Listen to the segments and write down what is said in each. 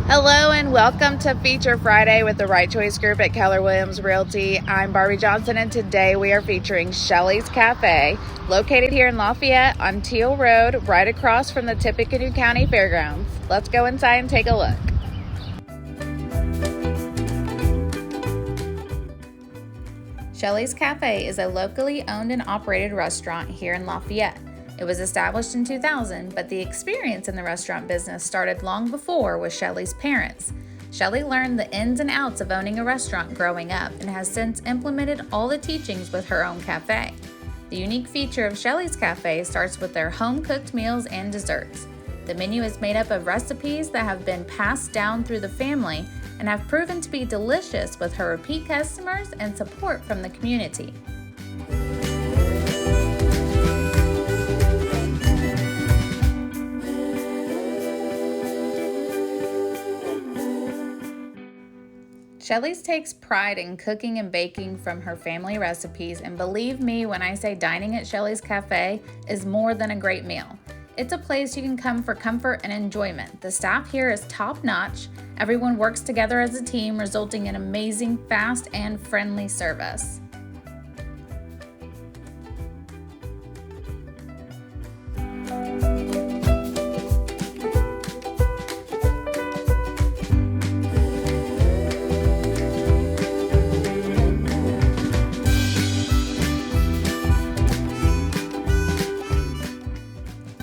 Hello and welcome to Feature Friday with the Right Choice Group at Keller Williams Realty. I'm Barbie Johnson and today we are featuring Shellies Cafe, located here in Lafayette on Teal Road, right across from the Tippecanoe County Fair Grounds. Let's go inside and take a look. Shellies Cafe is a locally owned and operated restaurant here in Lafayette. It was established in 2000, but the experience in the restaurant business started long before with Shelley's parents. Shelley learned the ins and outs of owning a restaurant growing up and has since implemented all the teachings with her own cafe. The unique feature of Shelley's Cafe starts with their home-cooked meals and desserts. The menu is made up of recipes that have been passed down through the family and have proven to be delicious with her repeat customers and support from the community. Shelley's takes pride in cooking and baking from her family recipes, and believe me when I say dining at Shelley's Cafe is more than a great meal. It's a place you can come for comfort and enjoyment. The staff here is top-notch. Everyone works together as a team, resulting in amazing, fast, and friendly service.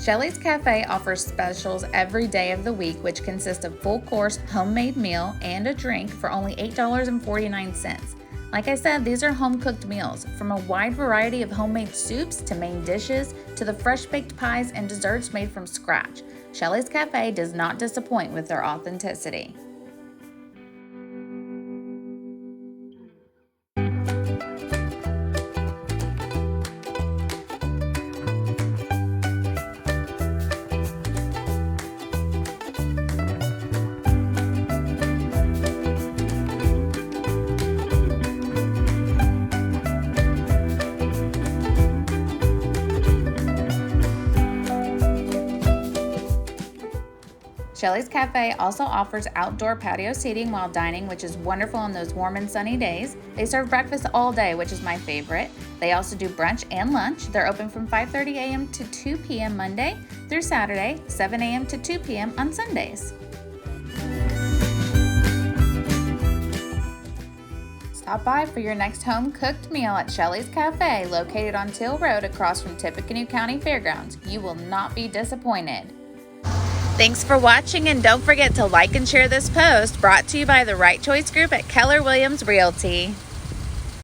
Shelley's Cafe offers specials every day of the week, which consist of full-course homemade meal and a drink for only $8.49. Like I said, these are home-cooked meals, from a wide variety of homemade soups to main dishes to the fresh-baked pies and desserts made from scratch. Shelley's Cafe does not disappoint with their authenticity. Shelley's Cafe also offers outdoor patio seating while dining, which is wonderful on those warm and sunny days. They serve breakfast all day, which is my favorite. They also do brunch and lunch. They're open from 5:30 a.m. to 2 p.m. Monday through Saturday, 7 a.m. to 2 p.m. on Sundays. Stop by for your next home-cooked meal at Shelley's Cafe, located on Teal Road across from Tippecanoe County Fair Grounds. You will not be disappointed. Thanks for watching, and don't forget to like and share this post, brought to you by the Right Choice Group at Keller Williams Realty.